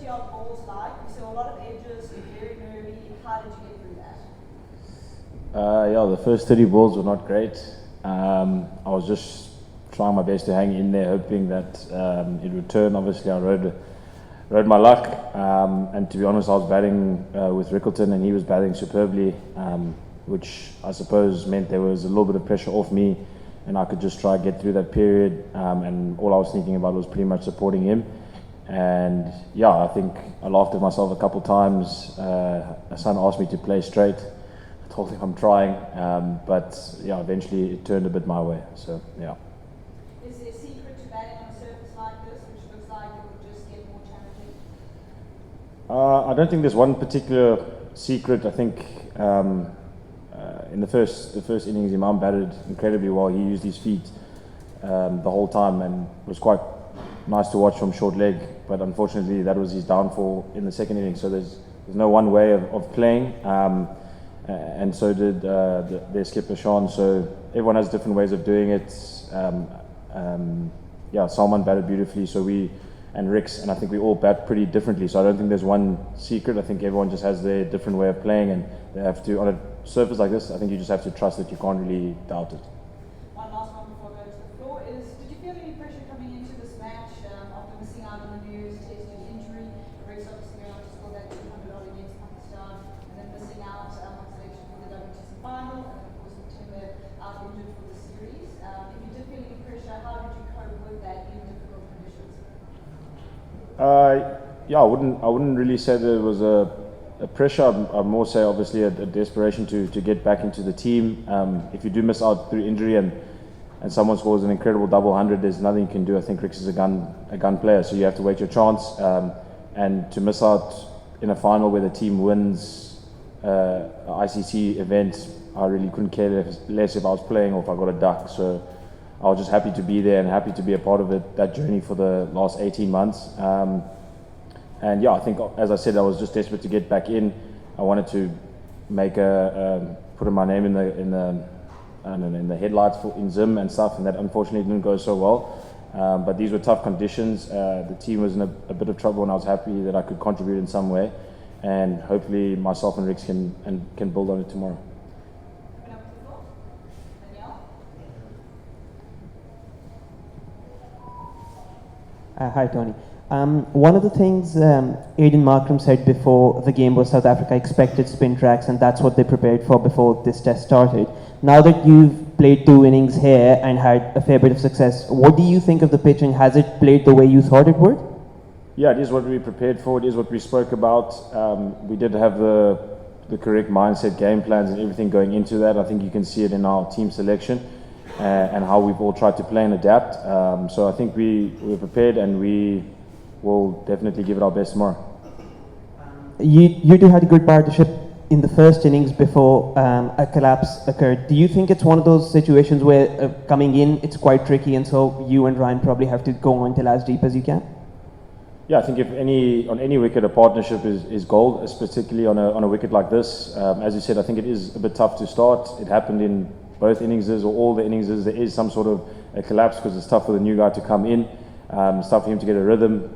30-odd balls like? We saw a lot of edges, very nervy. How did you get through that? Yeah, the first 30 balls were not great. I was just trying my best to hang in there, hoping that it would turn. Obviously, I rode my luck, and to be honest, I was batting with Rickelton, and he was batting superbly, which I suppose meant there was a little bit of pressure off me, and I could just try to get through that period. And all I was thinking about was pretty much supporting him. And yeah, I think I laughed at myself a couple of times. My son asked me to play straight. I told him I'm trying, but yeah, eventually it turned a bit my way. So yeah. Is there a secret to batting on a surface like this, which looks like it would just get more challenging? I don't think there's one particular secret. I think in the first innings, Imam batted incredibly well. He used his feet the whole time, and it was quite nice to watch from short leg. But unfortunately, that was his downfall in the second innings. So there's no one way of playing, and so did their skipper Sean. So everyone has different ways of doing it. Yeah, Salman batted beautifully. So and Ricks, and I think we all bat pretty differently. So I don't think there's one secret. I think everyone just has their different way of playing, and they have to, on a surface like this, I think you just have to trust that you can't really doubt it. One last one before I go to the floor is, did you feel any pressure coming into this match after missing out on the New Year's Test due to injury? Ricks obviously going on to score that 200 odd against Pakistan, and then missing out on selection for the WTC final, and then of course September out injured for the series. If you did feel any pressure, how did you cope with that in difficult conditions? Yeah, I wouldn't really say there was a pressure. I'd more say obviously a desperation to get back into the team. If you do miss out through injury and someone scores an incredible double 100, there's nothing you can do. I think Ricks is a gun player, so you have to wait your chance. And to miss out in a final where the team wins an ICC event, I really couldn't care less if I was playing or if I got a duck. So I was just happy to be there and happy to be a part of that journey for the last 18 months. And yeah, I think, as I said, I was just desperate to get back in. I wanted to put my name in the headlights in Zim and stuff, and that unfortunately didn't go so well. But these were tough conditions. The team was in a bit of trouble, and I was happy that I could contribute in some way. And hopefully, myself and Ricks can build on it tomorrow. Hi, Tony. One of the things Aidan Markram said before the game was South Africa expected spin tracks, and that's what they prepared for before this test started. Now that you've played 2 innings here and had a fair bit of success, what do you think of the pitching? Has it played the way you thought it would? Yeah, it is what we prepared for. It is what we spoke about. We did have the correct mindset, game plans, and everything going into that. I think you can see it in our team selection. And how we've all tried to play and adapt. So I think we're prepared, and we will definitely give it our best tomorrow. You two had a good partnership in the first innings before a collapse occurred. Do you think it's one of those situations where coming in it's quite tricky, and so you and Ryan probably have to go on till as deep as you can? Yeah, I think on any wicket a partnership is gold, particularly on a wicket like this. As you said, I think it is a bit tough to start. It happened in both innings or all the innings. There is some sort of a collapse because it's tough for the new guy to come in. It's tough for him to get a rhythm,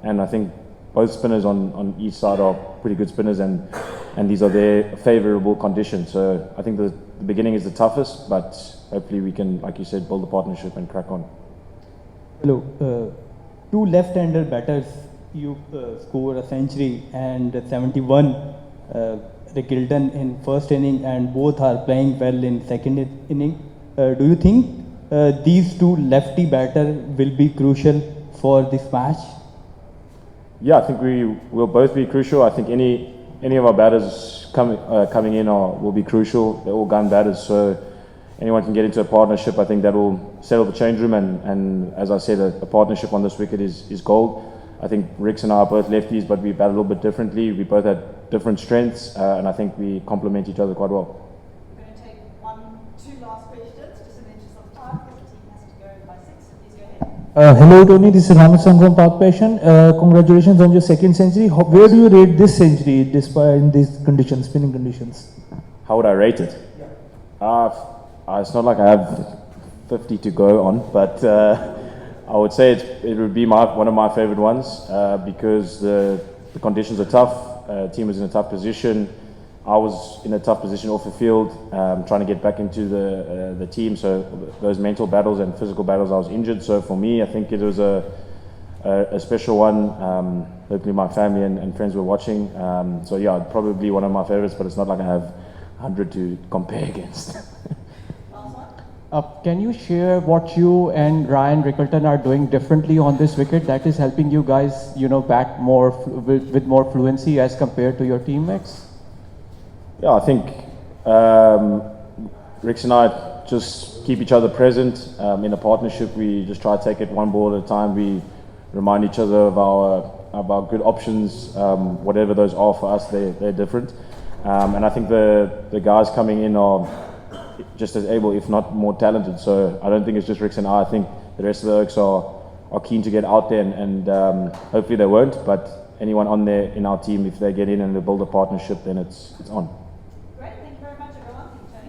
and I think both spinners on each side are pretty good spinners, and these are their favourable conditions. So I think the beginning is the toughest, but hopefully we can, like you said, build a partnership and crack on. Hello, 2 left-hander batters, you score a century and 71. Rickelton in first inning, and both are playing well in second inning. Do you think these 2 lefty batters will be crucial for this match? Yeah, I think we will both be crucial. I think any of our batters coming in will be crucial. They're all gun batters, so anyone can get into a partnership. I think that will settle the change room, and as I said, a partnership on this wicket is gold. I think Ricks and I are both lefties, but we bat a little bit differently. We both had different strengths, and I think we complement each other quite well. We're going to take 2 last questions, just in the interest of time, because the team has to go by 6. So please go ahead. Hello, Tony. This is Ramaswamy from Park Passion. Congratulations on your 2nd century. Where do you rate this century, despite in these conditions, spinning conditions? How would I rate it? Yeah. It's not like I have 50 to go on, but I would say it would be one of my favorite ones because the conditions are tough. Team was in a tough position. I was in a tough position off the field, trying to get back into the team. So those mental battles and physical battles, I was injured. So for me, I think it was a special one. Hopefully my family and friends were watching. So yeah, probably one of my favorites, but it's not like I have 100 to compare against. Can you share what you and Ryan Rickelton are doing differently on this wicket that is helping you guys, bat more with more fluency as compared to your teammates? Yeah, I think Rix and I just keep each other present in a partnership. We just try to take it one ball at a time. We remind each other of our good options, whatever those are for us. They're different, and I think the guys coming in are just as able, if not more talented. So I don't think it's just Rix and I think the rest of the Oaks are keen to get out there, and hopefully they won't. But anyone on there in our team, if they get in and they build a partnership, then it's on.